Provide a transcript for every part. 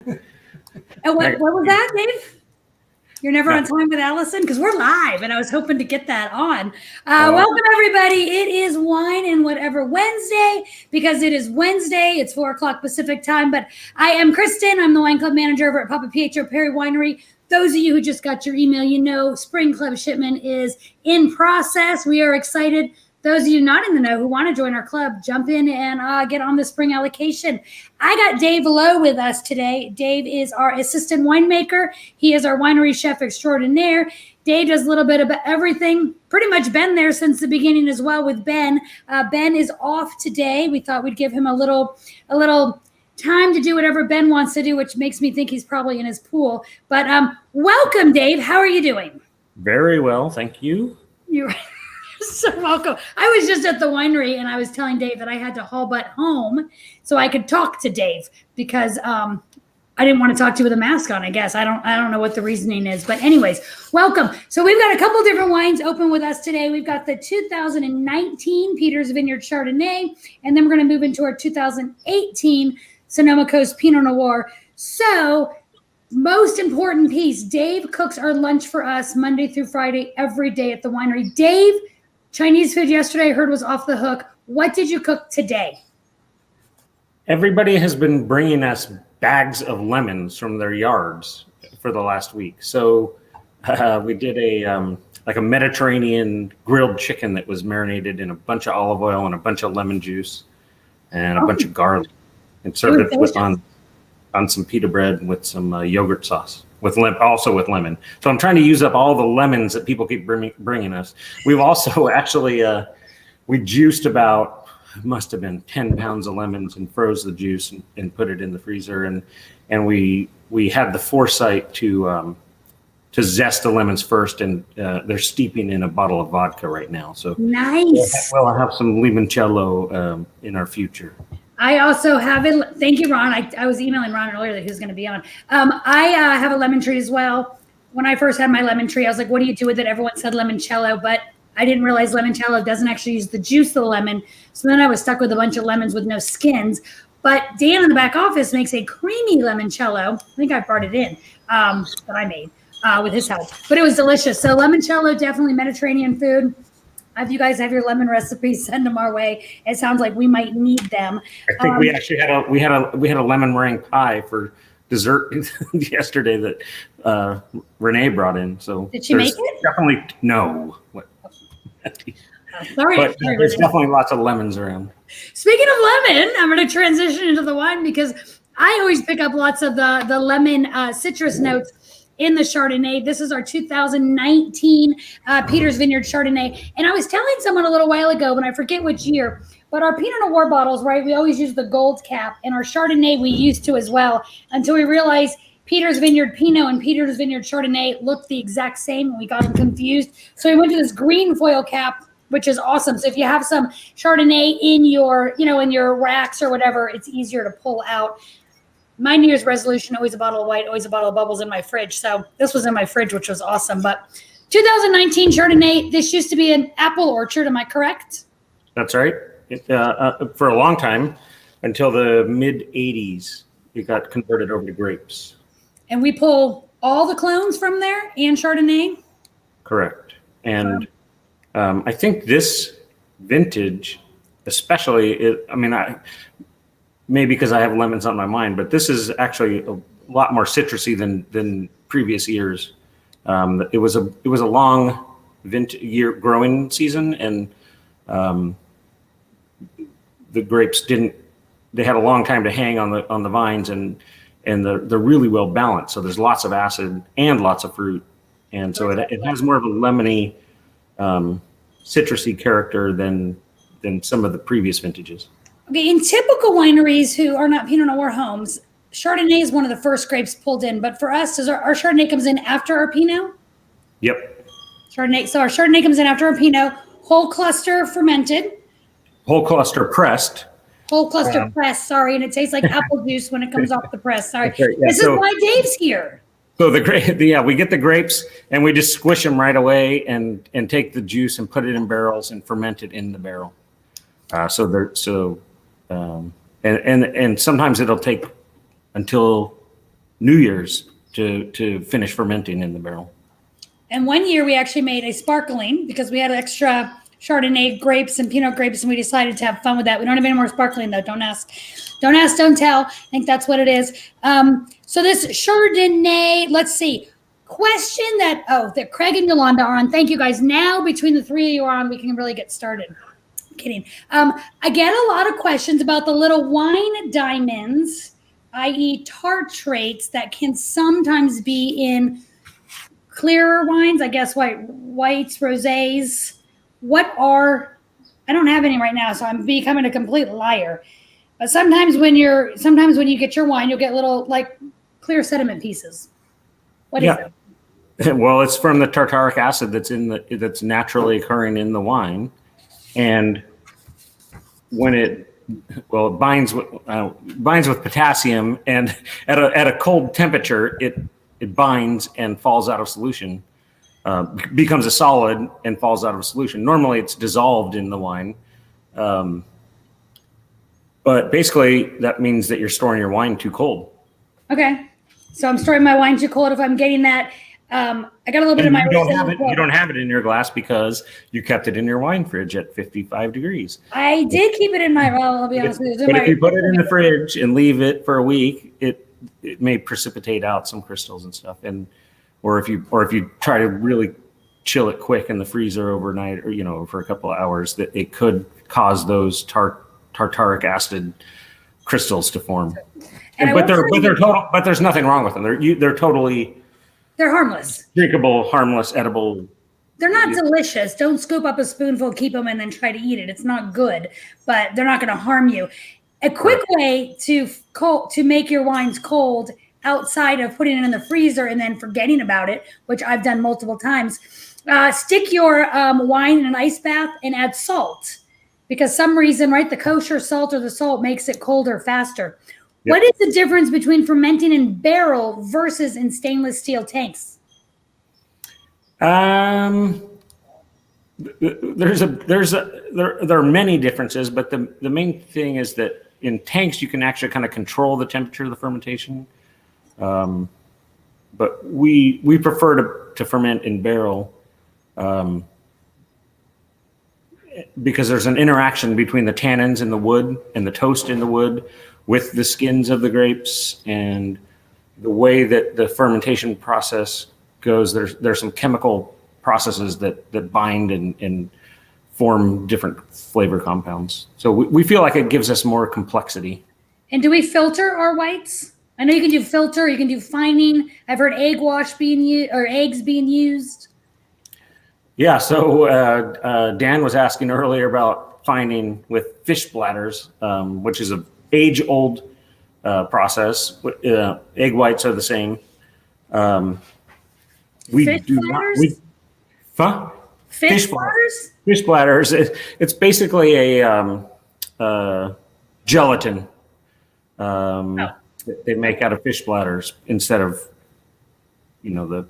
And what was that, Dave? You're never on time with Allison? Because we're live, and I was hoping to get that on. Welcome, everybody. It is Wine and Whatever Wednesday, because it is Wednesday. It's 4 o'clock Pacific time, but I am Kristen. I'm the wine club manager over at Papa Pietro Perry Winery. Those of you who just got your email, you know Spring Club shipment is in process. We are excited. Those of you not in the know who want to join our club, jump in and get on the spring allocation. I got Dave Lowe with us today. Dave is our assistant winemaker. He is our winery chef extraordinaire. Dave does a little bit of everything. Pretty much been there since the beginning as well with Ben. Ben is off today. We thought we'd give him a little time to do whatever Ben wants to do, which makes me think he's probably in his pool. But welcome, Dave. How are you doing? Very well, thank you. You're so welcome. I was just at the winery and I was telling Dave that I had to haul butt home so I could talk to Dave because I didn't want to talk to you with a mask on, I guess. I don't know what the reasoning is. But anyways, welcome. So we've got a couple different wines open with us today. We've got the 2019 Peters Vineyard Chardonnay, and then we're going to move into our 2018 Sonoma Coast Pinot Noir. So most important piece, Dave cooks our lunch for us Monday through Friday, every day at the winery. Dave, Chinese food yesterday I heard was off the hook. What did you cook today? Everybody has been bringing us bags of lemons from their yards for the last week. So we did a Mediterranean grilled chicken that was marinated in a bunch of olive oil and a bunch of lemon juice and a bunch of garlic, and served it with on some pita bread with some yogurt sauce also with lemon. So I'm trying to use up all the lemons that people keep bringing us. We've also actually we juiced about, must have been 10 pounds of lemons and froze the juice and put it in the freezer. And we had the foresight to zest the lemons first, and they're steeping in a bottle of vodka right now. So nice. We'll have some limoncello in our future. I also have it. Thank you, Ron. I was emailing Ron earlier that he was going to be on. I have a lemon tree as well. When I first had my lemon tree, I was like, what do you do with it? Everyone said limoncello, but I didn't realize limoncello doesn't actually use the juice of the lemon. So then I was stuck with a bunch of lemons with no skins. But Dan in the back office makes a creamy limoncello. I think I brought it in that I made with his help. But it was delicious. So limoncello, definitely Mediterranean food. If you guys have your lemon recipes, send them our way. It sounds like we might need them. I think we actually had a lemon meringue pie for dessert yesterday that Renee brought in. So did she make it? Definitely no. Sorry, but there's definitely lots of lemons around. Speaking of lemon, I'm going to transition into the wine because I always pick up lots of the lemon citrus notes in the Chardonnay. This is our 2019 Peters Vineyard Chardonnay. And I was telling someone a little while ago, and I forget which year, but our Pinot Noir bottles, right, we always use the gold cap, and our Chardonnay we used to as well, until we realized Peters Vineyard Pinot and Peters Vineyard Chardonnay looked the exact same, and we got them confused. So we went to this green foil cap, which is awesome. So if you have some Chardonnay in your, in your racks or whatever, it's easier to pull out. My New Year's resolution, always a bottle of white, always a bottle of bubbles in my fridge. So this was in my fridge, which was awesome. But 2019 Chardonnay, this used to be an apple orchard. Am I correct? That's right. For a long time, until the mid-'80s, it got converted over to grapes. And we pull all the clones from there and Chardonnay? Correct. And I think this vintage, especially, maybe because I have lemons on my mind, but this is actually a lot more citrusy than previous years. It was a long year growing season, and the grapes they had a long time to hang on the vines, and they're really well balanced. So there's lots of acid and lots of fruit, and so it has more of a lemony, citrusy character than some of the previous vintages. Okay, in typical wineries who are not Pinot Noir homes, Chardonnay is one of the first grapes pulled in. But for us, our Chardonnay comes in after our Pinot? Yep. Chardonnay. So our Chardonnay comes in after our Pinot. Whole cluster fermented. Whole cluster pressed. Whole cluster pressed, sorry. And it tastes like apple juice when it comes off the press. Sorry. Right, yeah. This is why Dave's here. So we get the grapes and we just squish them right away and take the juice and put it in barrels and ferment it in the barrel. And sometimes it'll take until New Year's to finish fermenting in the barrel. And one year we actually made a sparkling because we had extra Chardonnay grapes and Pinot grapes, and we decided to have fun with that. We don't have any more sparkling though. Don't ask, don't tell. I think that's what it is. So this Chardonnay, let's see. Question that Craig and Yolanda are on. Thank you guys. Now between the three of you are on, we can really get started. I'm kidding. I get a lot of questions about the little wine diamonds, i.e. tartrates that can sometimes be in clearer wines, I guess whites, rosés. I don't have any right now, so I'm becoming a complete liar. But sometimes when you get your wine, you'll get little like clear sediment pieces. What is it? Well, it's from the tartaric acid that's naturally occurring in the wine, and when it binds with potassium, and at a cold temperature, it binds and falls out of solution, becomes a solid and falls out of solution. Normally, it's dissolved in the wine, but basically that means that you're storing your wine too cold. Okay, so I'm storing my wine too cold if I'm getting that. I got a little bit of my. You don't have it in your glass because you kept it in your wine fridge at 55 degrees. I did keep it in my. Well, I'll be honest with you. But if you put it in the fridge and leave it for a week, it may precipitate out some crystals and stuff. Or if you try to really chill it quick in the freezer overnight, or for a couple of hours, that it could cause those tartaric acid crystals to form. But there's nothing wrong with them. They're harmless. Drinkable, harmless, edible. They're not delicious. Don't scoop up a spoonful, keep them, and then try to eat it. It's not good, but they're not going to harm you. A quick way to make your wines cold outside of putting it in the freezer and then forgetting about it, which I've done multiple times, stick your wine in an ice bath and add salt. Because some reason, right, the kosher salt or the salt makes it colder faster. Yep. What is the difference between fermenting in barrel versus in stainless steel tanks? There are many differences, but the main thing is that in tanks you can actually kind of control the temperature of the fermentation. But we prefer to ferment in barrel because there's an interaction between the tannins in the wood and the toast in the wood with the skins of the grapes, and the way that the fermentation process goes. There's some chemical processes that bind and form different flavor compounds. So we feel like it gives us more complexity. And do we filter our whites? I know you can do filter, you can do fining. I've heard egg wash being used or eggs being used. Yeah, so Dan was asking earlier about fining with fish bladders, which is a age-old process. Egg whites are the same. Fish bladders? Fish bladders. It's basically a gelatin that they make out of fish bladders instead of, the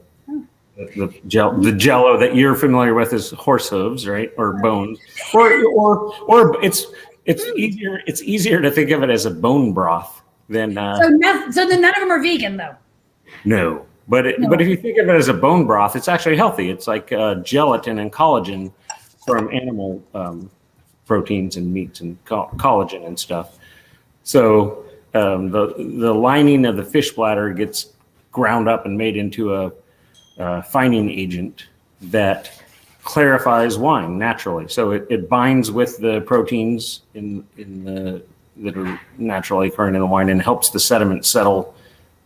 jello that you're familiar with is horse hooves, right, or bones, or it's easier to think of it as a bone broth than. So then none of them are vegan though. No, but if you think of it as a bone broth, it's actually healthy. It's like gelatin and collagen from animal proteins and meats and collagen and stuff. So the lining of the fish bladder gets ground up and made into a fining agent that clarifies wine naturally. So it binds with the proteins that are naturally occurring in the wine and helps the sediment settle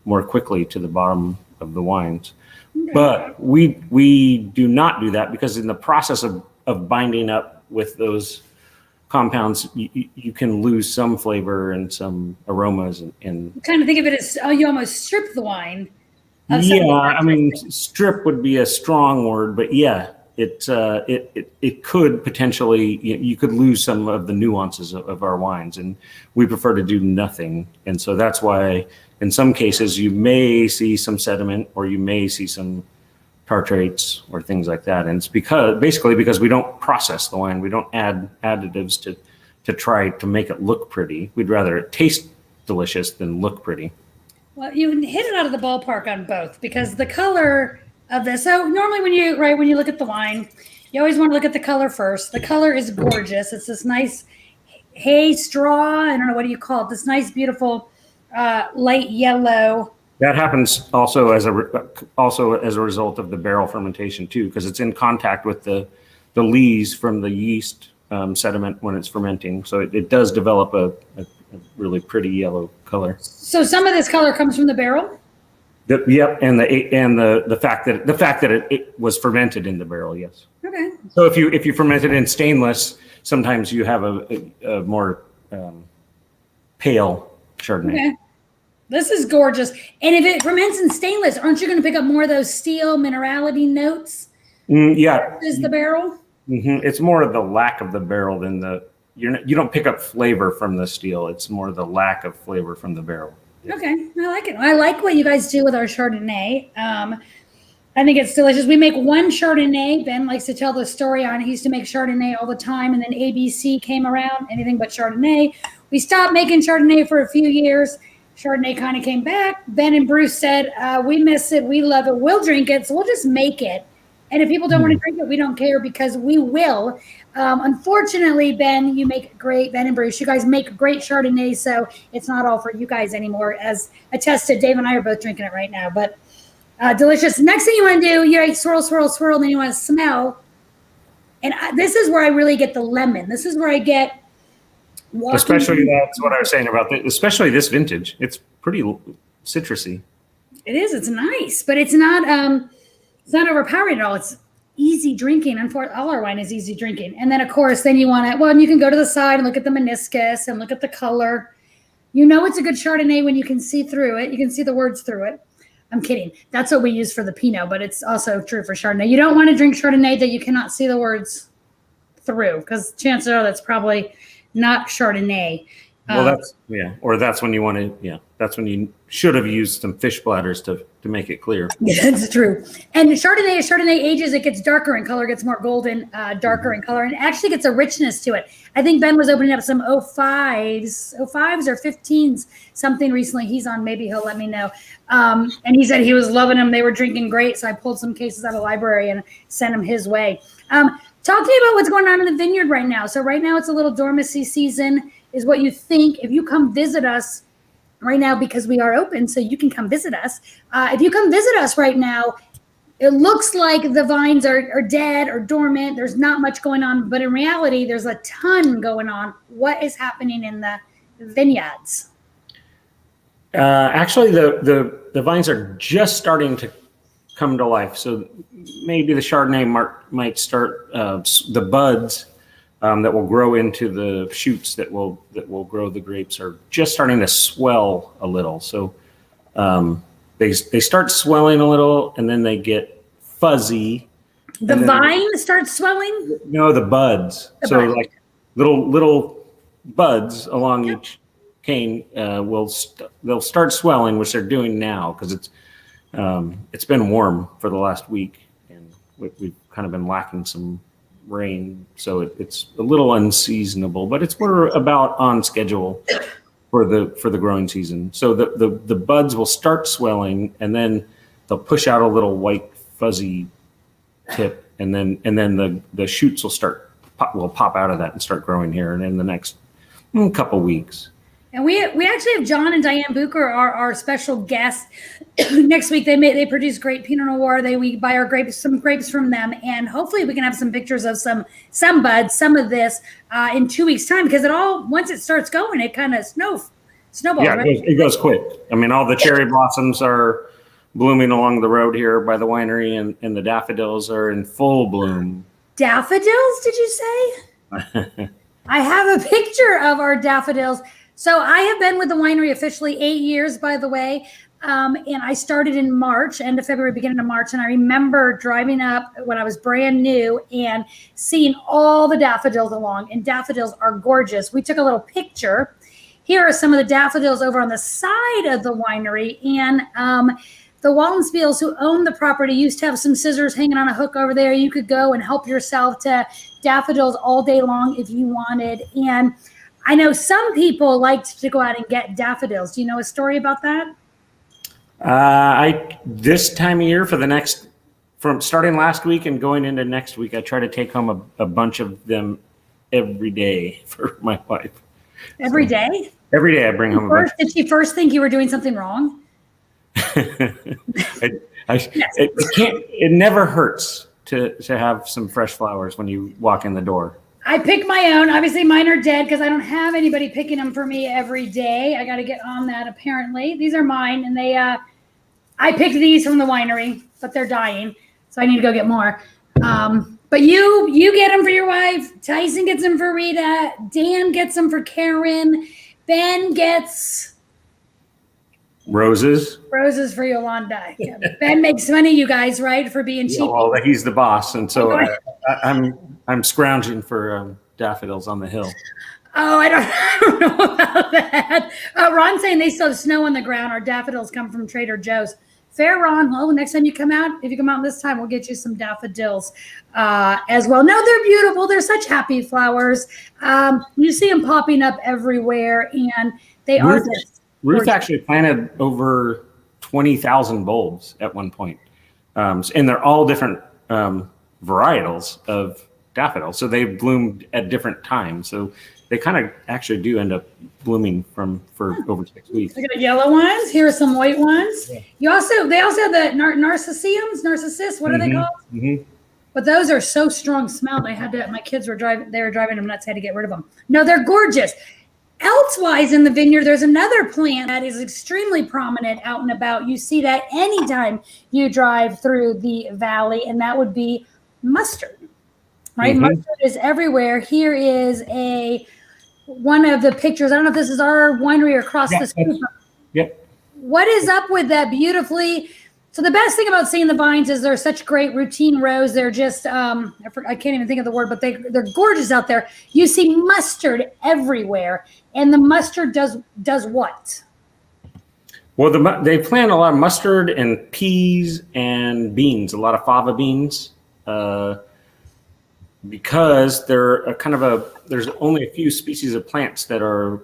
more quickly to the bottom of the wines. Okay. But we do not do that because in the process of binding up with those compounds, you can lose some flavor and some aromas. And kind of think of it as you almost strip the wine. Yeah, I mean, strip would be a strong word, but yeah, it could potentially, you could lose some of the nuances of our wines, and we prefer to do nothing. And so that's why in some cases you may see some sediment or you may see some tartrates or things like that. And it's because we don't process the wine. We don't add additives to try to make it look pretty. We'd rather it taste delicious than look pretty. Well, you hit it out of the ballpark on both because the color of this. So normally when you look at the wine, you always want to look at the color first. The color is gorgeous. It's this nice hay straw. I don't know, what do you call it? This nice, beautiful, light yellow. That happens also as a result of the barrel fermentation too, because it's in contact with the lees from the yeast sediment when it's fermenting. So it does develop a really pretty yellow color. So some of this color comes from the barrel? Yep, and the fact that it was fermented in the barrel, yes. Okay. So if you ferment it in stainless, sometimes you have a more pale Chardonnay. Okay. This is gorgeous. And if it ferments in stainless, aren't you going to pick up more of those steel minerality notes? Yeah. Is the barrel? Mm-hmm. It's more of the lack of the barrel than you don't pick up flavor from the steel. It's more the lack of flavor from the barrel. Yeah. Okay, I like it. I like what you guys do with our Chardonnay. I think it's delicious. We make one Chardonnay. Ben likes to tell the story on it. He used to make Chardonnay all the time, and then ABC came around, anything but Chardonnay. We stopped making Chardonnay for a few years. Chardonnay kind of came back. Ben and Bruce said, we miss it. We love it. We'll drink it, so we'll just make it. And if people don't want to drink it, we don't care because we will. Unfortunately, Ben and Bruce, you guys make great Chardonnay, so it's not all for you guys anymore. As attested, Dave and I are both drinking it right now, but delicious. Next thing you want to do, you swirl, swirl, swirl, and then you want to smell. And this is where I really get the lemon. This is where I get especially that's what I was saying about especially this vintage. It's pretty citrusy. It is. It's nice, but it's not overpowering at all. It's easy drinking. Unfortunately, all our wine is easy drinking. And then, of course, then you want to, you can go to the side and look at the meniscus and look at the color. You know it's a good Chardonnay when you can see through it. You can see the words through it. I'm kidding. That's what we use for the Pinot, but it's also true for Chardonnay. You don't want to drink Chardonnay that you cannot see the words through, because chances are that's probably not Chardonnay. Well, that's when you want to, that's when you should have used some fish bladders to make it clear. Yeah, that's true. And Chardonnay ages, it gets darker in color, gets more golden, darker in color, and actually gets a richness to it. I think Ben was opening up some 05s or 15s, something recently. He's on, maybe he'll let me know. And he said he was loving them. They were drinking great. So I pulled some cases out of the library and sent them his way. Talk to me about what's going on in the vineyard right now. So right now it's a little dormancy season is what you think. If you come visit us right now, because we are open, so you can come visit us. If you come visit us right now, it looks like the vines are dead or dormant. There's not much going on, but in reality, there's a ton going on. What is happening in the vineyards? Actually, the vines are just starting to come to life. So maybe the Chardonnay might start the buds that will grow into the shoots that will grow the grapes are just starting to swell a little. So they start swelling a little, and then they get fuzzy. The vine starts swelling? No, the buds. Like little buds along each cane they'll start swelling, which they're doing now because it's been warm for the last week, and we've kind of been lacking some rain, so it's a little unseasonable, but we're about on schedule for the growing season. So the buds will start swelling, and then they'll push out a little white fuzzy tip, and then the shoots will pop out of that and start growing here, and in the next couple weeks. And we actually have John and Diane Bucher, our special guests. Next week they produce great Pinot Noir. We buy some grapes from them, and hopefully we can have some pictures of some buds, some of this in 2 weeks' time, because once it starts going, it kind of snowballs. Yeah, right? it goes quick. I mean, all the cherry blossoms are blooming along the road here by the winery, and the daffodils are in full bloom. Daffodils, did you say? I have a picture of our daffodils. So I have been with the winery officially 8 years, by the way, and I started in March, end of February, beginning of March, and I remember driving up when I was brand new and seeing all the daffodils along, and daffodils are gorgeous. We took a little picture. Here are some of the daffodils over on the side of the winery, and the Wallenspiels who own the property used to have some scissors hanging on a hook over there. You could go and help yourself to daffodils all day long if you wanted, and I know some people liked to go out and get daffodils. Do you know a story about that? This time of year from starting last week and going into next week, I try to take home a bunch of them every day for my wife. Every day? Every day I bring home a bunch. Did she first think you were doing something wrong? It never hurts to have some fresh flowers when you walk in the door. I pick my own. Obviously, mine are dead because I don't have anybody picking them for me every day. I got to get on that, apparently. These are mine, and I picked these from the winery, but they're dying, so I need to go get more. But you get them for your wife. Tyson gets them for Rita. Dan gets them for Karen. Ben gets... Roses for Yolanda. Yeah. Ben makes money, you guys, right, for being cheap. Well, he's the boss, and so I'm scrounging for daffodils on the hill. Oh, I don't know about that. Ron's saying they still have snow on the ground. Our daffodils come from Trader Joe's. Fair, Ron. Well, next time you come out, if you come out this time, we'll get you some daffodils as well. No, they're beautiful. They're such happy flowers. You see them popping up everywhere, and they are. Ruth actually planted over 20,000 bulbs at one point. And they're all different varietals of daffodils. So they bloomed at different times. So they kind of actually do end up blooming for over 6 weeks. I got yellow ones. Here are some white ones. Yeah. They also have the narcissus. What are they called? Mm-hmm. But those are so strong smelled. My kids were driving them nuts. I had to get rid of them. No, they're gorgeous. Elsewise in the vineyard, there's another plant that is extremely prominent out and about. You see that anytime you drive through the valley, and that would be mustard, right? Mm-hmm. Mustard is everywhere. Here is one of the pictures. I don't know if this is our winery across the street. Yep. What is up with that beautifully? So the best thing about seeing the vines is they're such great routine rows. They're just, I can't even think of the word, but they're gorgeous out there. You see mustard everywhere. And the mustard does what? Well, they plant a lot of mustard and peas and beans, a lot of fava beans, because they're there's only a few species of plants that are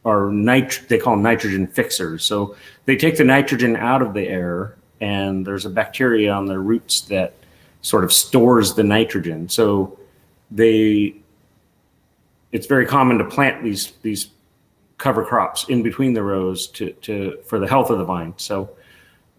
they call them nitrogen fixers. So they take the nitrogen out of the air, and there's a bacteria on their roots that sort of stores the nitrogen. So it's very common to plant these cover crops in between the rows for the health of the vine. So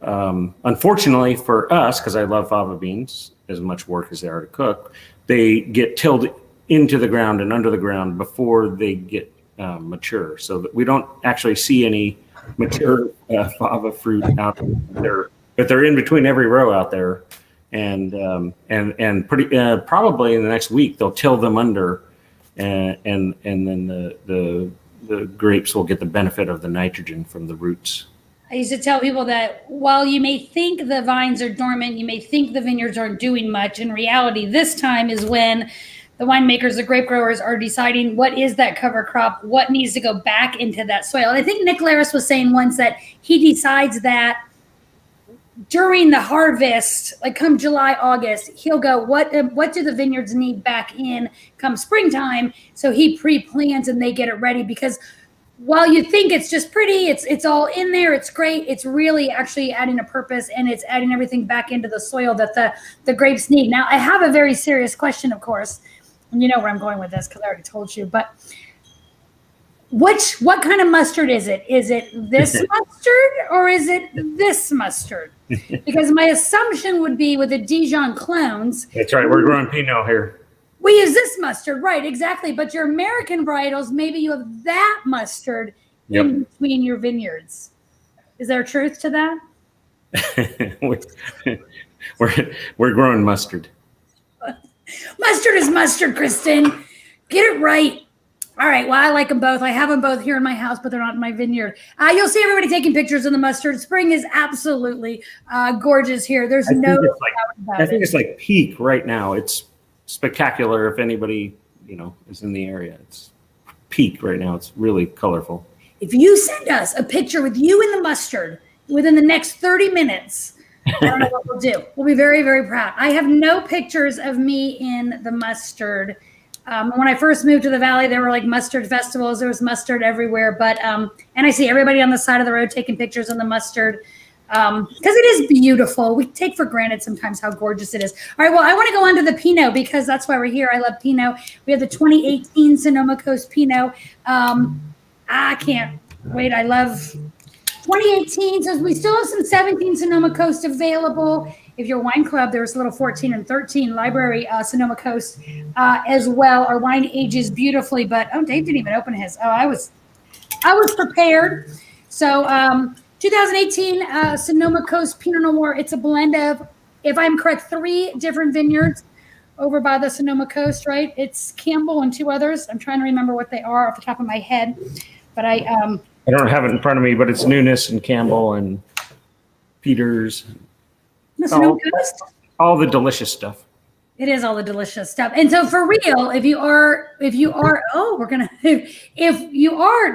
unfortunately for us, because I love fava beans, as much work as they are to cook, they get tilled into the ground and under the ground before they get mature. So that we don't actually see any mature fava fruit out there, but they're in between every row out there. And pretty probably in the next week, they'll till them under, and then the grapes will get the benefit of the nitrogen from the roots. I used to tell people that while you may think the vines are dormant, you may think the vineyards aren't doing much. In reality, this time is when the winemakers, the grape growers are deciding what is that cover crop, what needs to go back into that soil. And I think Nick Laris was saying once that he decides that during the harvest, like come July, August, he'll go, what do the vineyards need back in come springtime? So he pre-plants and they get it ready, because while you think it's just pretty, it's all in there, it's great, it's really actually adding a purpose, and it's adding everything back into the soil that the grapes need. Now, I have a very serious question, of course, and you know where I'm going with this because I already told you, but what kind of mustard is it? Is it this mustard or is it this mustard? Because my assumption would be with the Dijon clones. That's right. We're growing Pinot here. We use this mustard, right? Exactly. But your American varietals, maybe you have that mustard in between your vineyards. Is there truth to that? we're growing mustard. Mustard is mustard, Kristen. Get it right. All right. Well, I like them both. I have them both here in my house, but they're not in my vineyard. You'll see everybody taking pictures of the mustard. Spring is absolutely gorgeous here. There's no doubt about it. I think it's like peak right now. It's spectacular. If anybody, is in the area, it's peak right now. It's really colorful. If you send us a picture with you in the mustard within the next 30 minutes, I don't know what we'll do. We'll be very, very proud. I have no pictures of me in the mustard. When I first moved to the valley, there were like mustard festivals. There was mustard everywhere. But and I see everybody on the side of the road taking pictures in the mustard. because it is beautiful. We take for granted sometimes how gorgeous it is. All right, well, I want to go on to the Pinot because that's why we're here. I love Pinot. We have the 2018 Sonoma Coast Pinot. I can't wait. I love 2018. So we still have some 17 Sonoma Coast available. If you're a wine club, there's a little 14 and 13 library Sonoma Coast as well. Our wine ages beautifully, but Dave didn't even open his. I was prepared. So 2018 Sonoma Coast Pinot Noir. It's a blend of, if I'm correct, 3 different vineyards over by the Sonoma Coast, right? It's Campbell and 2 others. I'm trying to remember what they are off the top of my head, but I don't have it in front of me, but it's Newness and Campbell and Peters. The Sonoma Coast. All the delicious stuff. It is all the delicious stuff. And so for real, if you are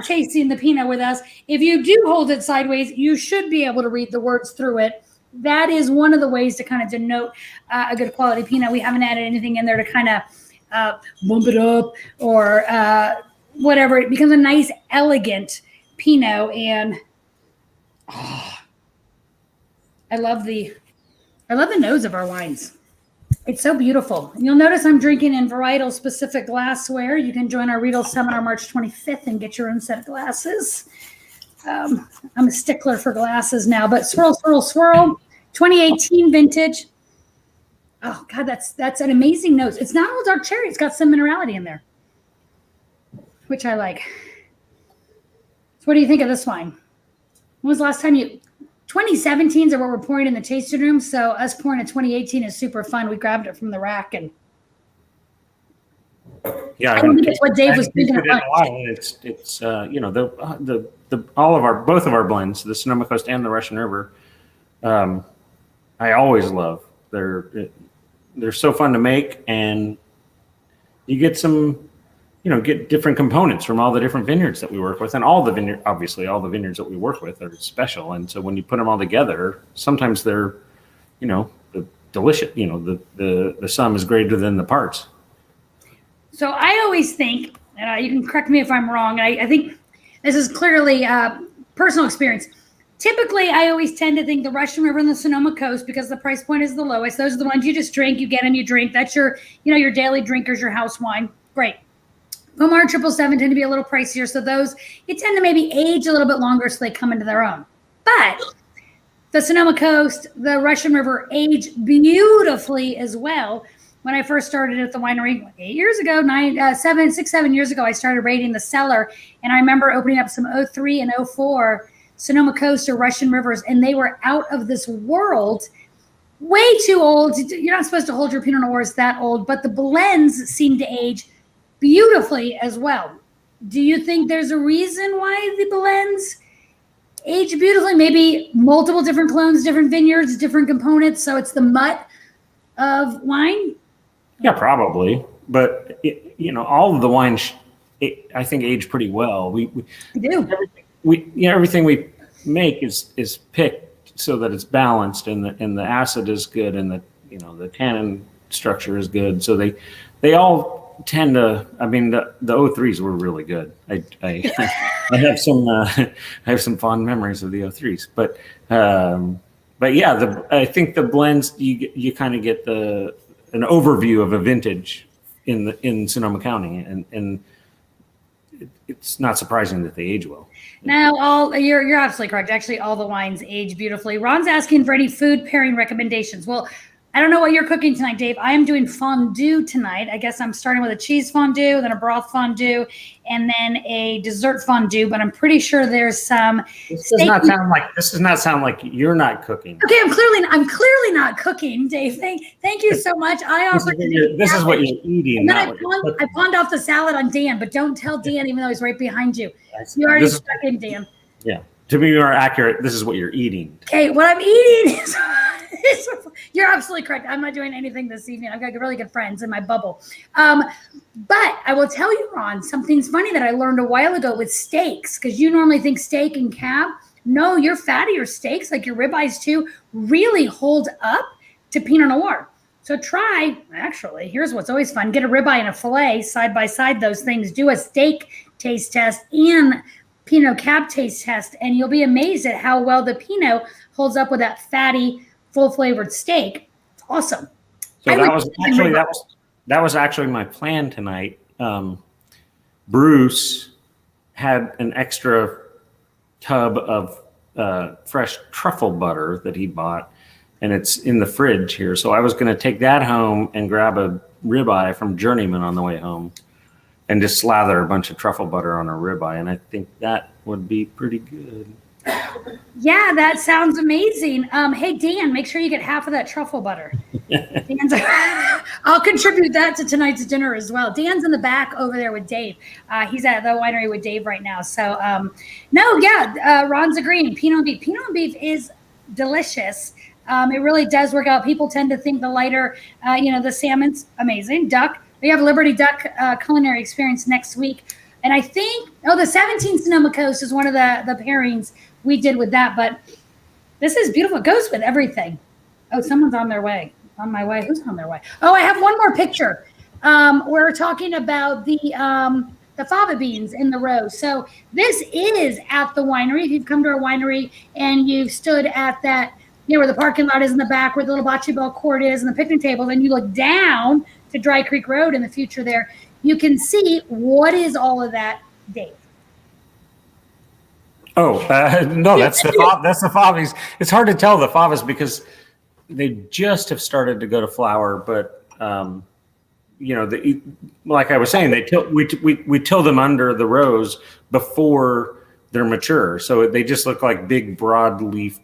tasting the Pinot with us, if you do hold it sideways, you should be able to read the words through it. That is one of the ways to kind of denote a good quality Pinot. We haven't added anything in there to kind of bump it up or whatever. It becomes a nice, elegant Pinot. And I love the nose of our wines. It's so beautiful. And you'll notice I'm drinking in varietal specific glassware. You can join our Riedel seminar March 25th and get your own set of glasses. I'm a stickler for glasses now, but swirl, swirl, swirl. 2018 vintage. Oh God, that's an amazing nose. It's not all dark cherry. It's got some minerality in there, which I like. So what do you think of this wine? When was the last time 2017s are what we're pouring in the tasting room. So us pouring a 2018 is super fun. We grabbed it from the rack and yeah, I don't think it's what Dave was thinking of. It's both of our blends, the Sonoma Coast and the Russian River. I always love. They're so fun to make, and you get get different components from all the different vineyards that we work with, and all the vineyards that we work with are special. And so when you put them all together, sometimes they're, the delicious. The sum is greater than the parts. So I always think, and you can correct me if I'm wrong. I think this is clearly personal experience. Typically, I always tend to think the Russian River and the Sonoma Coast, because the price point is the lowest. Those are the ones you just drink, you get them, you drink. That's your daily drinkers, your house wine. Great. Pomar 777 tend to be a little pricier, so those you tend to maybe age a little bit longer so they come into their own. But the Sonoma Coast, the Russian River age beautifully as well. When I first started at the winery 8 years ago, 7 years ago, I started rating the cellar, and I remember opening up some 03 and 04 Sonoma Coast or Russian Rivers, and they were out of this world, way too old. You're not supposed to hold your Pinot Noirs that old, but the blends seem to age beautifully as well. Do you think there's a reason why the blends age beautifully? Maybe multiple different clones, different vineyards, different components, so it's the mutt of wine? Yeah, probably. But all of the wines, I think, age pretty well. We do. Everything we make is picked so that it's balanced, and the acid is good, and the tannin structure is good. So they all tend to. I mean, the 03s were really good. I have some fond memories of the 03s, but yeah, I think the blends you kind of get an overview of a vintage in Sonoma County, and it's not surprising that they age well. Now, you're absolutely correct. Actually, all the wines age beautifully. Ron's asking for any food pairing recommendations. Well, I don't know what you're cooking tonight, Dave. I am doing fondue tonight. I guess I'm starting with a cheese fondue, then a broth fondue, and then a dessert fondue. But I'm pretty sure there's some. This does not sound like you're not cooking. Okay, I'm clearly not cooking, Dave. Thank you so much. This is what you're eating. And then I pawned off the salad on Dan, but don't tell Dan, even though he's right behind you. You already stuck in, Dan. Yeah. To be more accurate, this is what you're eating. Okay, what I'm eating is. You're absolutely correct. I'm not doing anything this evening. I've got really good friends in my bubble. But I will tell you, Ron, something's funny that I learned a while ago with steaks, because you normally think steak and cab. No, your fattier steaks, like your ribeyes too, really hold up to Pinot Noir. So here's what's always fun. Get a ribeye and a filet side by side, those things. Do a steak taste test and Pinot cab taste test, and you'll be amazed at how well the Pinot holds up with that fatty, full flavored steak. It's awesome. So that was actually my plan tonight. Bruce had an extra tub of fresh truffle butter that he bought, and it's in the fridge here. So I was going to take that home and grab a ribeye from Journeyman on the way home and just slather a bunch of truffle butter on a ribeye. And I think that would be pretty good. Yeah, that sounds amazing. Hey, Dan, make sure you get half of that truffle butter. I'll contribute that to tonight's dinner as well. Dan's in the back over there with Dave. He's at the winery with Dave right now. So, Ron's agreeing. Pinot and beef is delicious. It really does work out. People tend to think the lighter, the salmon's amazing. Duck. We have Liberty Duck culinary experience next week. And I think, the 17th Sonoma Coast is one of the pairings we did with that. But this is beautiful. It goes with everything. Oh, someone's on their way. On my way. Who's on their way? Oh, I have one more picture. We're talking about the fava beans in the row. So this is at the winery. If you've come to our winery and you've stood at that, where the parking lot is in the back, where the little bocce ball court is and the picnic tables, and you look down to Dry Creek Road in the future there, you can see what is all of that, Dave. Oh, no, that's the favas. It's hard to tell the favas because they just have started to go to flower, but like I was saying, we till them under the rows before they're mature, so they just look like big broad leaf,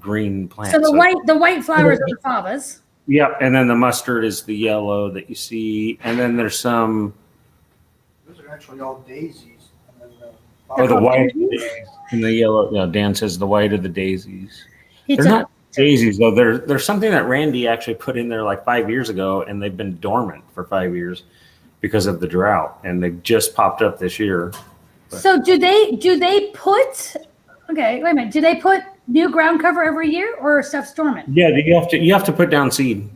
green plants. So the white flowers are the favas. Yep, and then the mustard is the yellow that you see, and then there's some. Those are actually all daisies. The white and the yellow. Yeah, Dan says the white of the daisies. They're not daisies though. There's something that Randy actually put in there like 5 years ago, and they've been dormant for 5 years because of the drought, and they've just popped up this year. But. So do they put? Okay, wait a minute. Do they put new ground cover every year, or stuff's dormant? Yeah, you have to put down seed.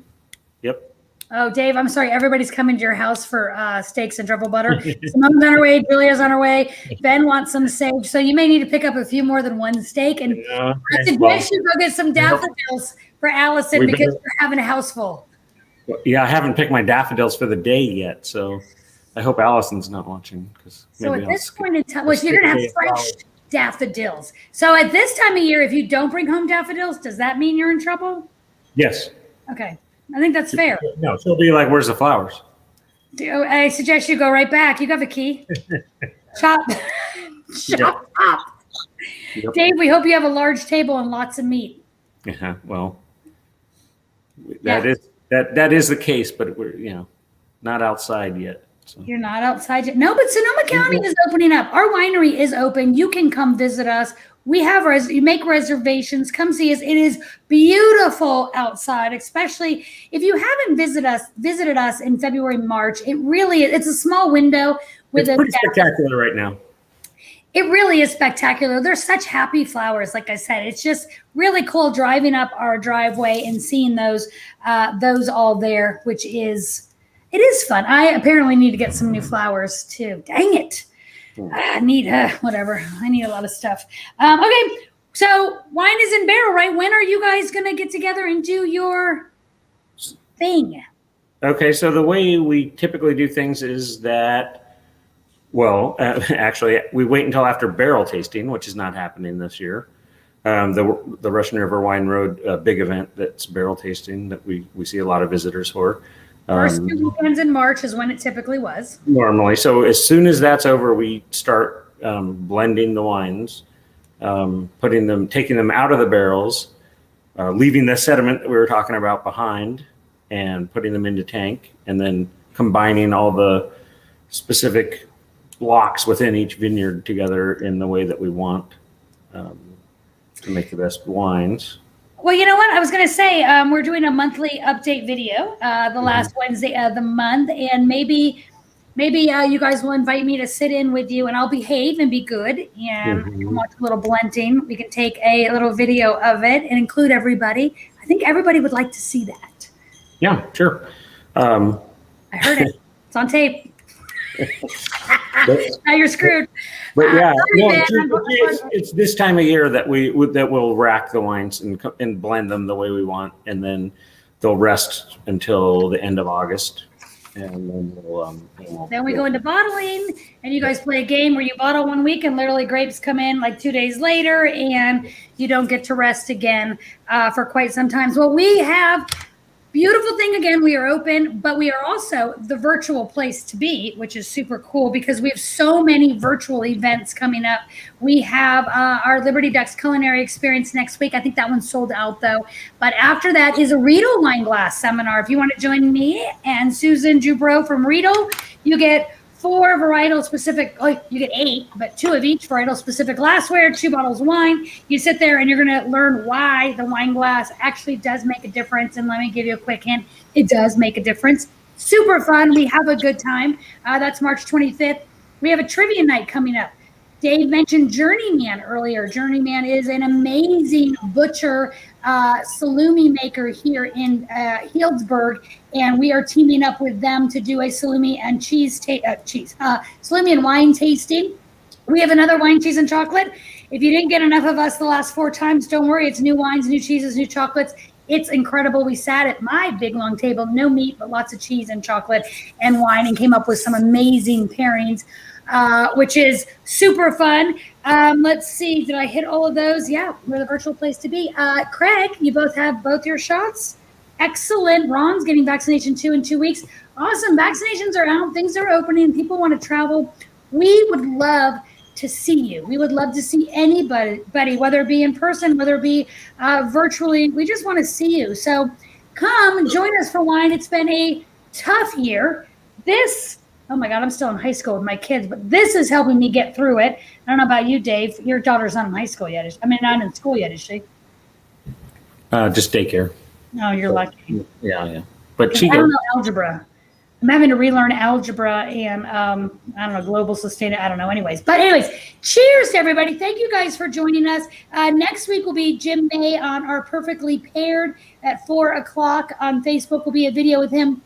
Yep. Oh, Dave, I'm sorry. Everybody's coming to your house for steaks and truffle butter. Simone's on her way. Julia's on her way. Ben wants some sage. So you may need to pick up a few more than one steak. And I suggest you go get some daffodils for Allison because you're having a house full. Yeah, I haven't picked my daffodils for the day yet. So I hope Allison's not watching. So at this point in time, you're going to have fresh daffodils. So at this time of year, if you don't bring home daffodils, does that mean you're in trouble? Yes. Okay. I think that's fair. No, she'll be like, where's the flowers? I suggest you go right back. You got the key. Chop. Chop. Yep. Dave, we hope you have a large table and lots of meat. Yeah, well, that is the case, but we're, not outside yet. So. You're not outside yet. No, but Sonoma County is opening up. Our winery is open. You can come visit us. We have you make reservations. Come see us. It is beautiful outside, especially if you haven't visited us in February, March. It's a small window with it's pretty spectacular right now. It really is spectacular. There's such happy flowers. Like I said, it's just really cool driving up our driveway and seeing those all there, which is. It is fun. I apparently need to get some new flowers too. Dang it. I need whatever. I need a lot of stuff. Okay. So wine is in barrel, right? When are you guys going to get together and do your thing? Okay. So the way we typically do things is that, actually we wait until after barrel tasting, which is not happening this year. The Russian River Wine Road big event that's barrel tasting that we see a lot of visitors for. First 2 weekends in March is when it typically was. Normally. So as soon as that's over, we start blending the wines, taking them out of the barrels, leaving the sediment that we were talking about behind and putting them into tank, and then combining all the specific blocks within each vineyard together in the way that we want to make the best wines. Well, you know what? I was going to say we're doing a monthly update video the last Wednesday of the month, and maybe you guys will invite me to sit in with you, and I'll behave and be good, and we can watch a little blending. We can take a little video of it and include everybody. I think everybody would like to see that. Yeah, sure. I heard it. It's on tape. Now you're screwed. But yeah, no, man, it's this time of year that we'll rack the wines and blend them the way we want, and then they'll rest until the end of August, and then we go into bottling, and you guys play a game where you bottle 1 week, and literally grapes come in like 2 days later, and you don't get to rest again for quite some time. So we have. Beautiful thing, again, we are open, but we are also the virtual place to be, which is super cool because we have so many virtual events coming up. We have our Liberty Ducks culinary experience next week. I think that one's sold out, though. But after that is a Riedel wine glass seminar. If you want to join me and Susan Jubro from Riedel, you get 4 varietal specific, you get 8, but 2 of each varietal specific glassware, 2 bottles of wine. You sit there and you're going to learn why the wine glass actually does make a difference. And let me give you a quick hint. It does make a difference. Super fun. We have a good time. That's March 25th. We have a trivia night coming up. Dave mentioned Journeyman earlier. Journeyman is an amazing butcher salumi maker here in Healdsburg, and we are teaming up with them to do a salumi and salumi and wine tasting. We have another wine, cheese, and chocolate. If you didn't get enough of us the last 4 times, don't worry. It's new wines, new cheeses, new chocolates. It's incredible. We sat at my big long table, no meat, but lots of cheese and chocolate and wine, and came up with some amazing pairings. Which is super fun. Let's see. Did I hit all of those? Yeah, we're the virtual place to be. Craig, you both have both your shots. Excellent. Ron's getting vaccination 2 in 2 weeks. Awesome. Vaccinations are out. Things are opening. People want to travel. We would love to see you. We would love to see anybody, whether it be in person, whether it be virtually. We just want to see you. So come join us for wine. It's been a tough year. Oh my God, I'm still in high school with my kids, but this is helping me get through it. I don't know about you, Dave. Your daughter's not in high school yet. Not in school yet, is she? just daycare. Oh, you're lucky. Yeah. But I don't know algebra. I'm having to relearn algebra and, global sustainability. I don't know. Anyways, cheers to everybody. Thank you guys for joining us. Next week will be Jim May on our Perfectly Paired at 4:00 on Facebook. Will be a video with him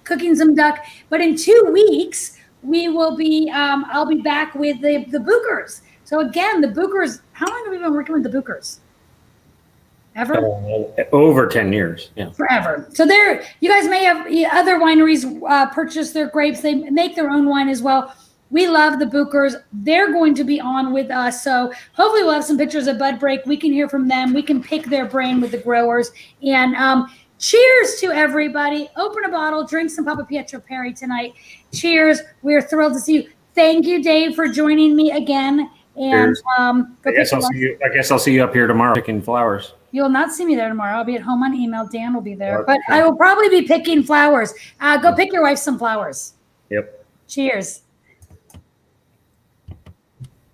cooking some duck. But in 2 weeks, we will be, I'll be back with the Bookers. So again, the Bookers, how long have we been working with the Bookers? Ever? Over 10 years. Yeah. Forever. So you guys may have other wineries purchase their grapes. They make their own wine as well. We love the Bookers. They're going to be on with us. So hopefully we'll have some pictures of Bud Break. We can hear from them. We can pick their brain with the growers. And cheers to everybody. Open a bottle, drink some Papa Pietro Perry tonight. Cheers. We're thrilled to see you. Thank you, Dave, for joining me again. And I guess I'll see you up here tomorrow picking flowers. You'll not see me there tomorrow. I'll be at home on email. Dan will be there. But I will probably be picking flowers. Go pick your wife some flowers. Yep. Cheers.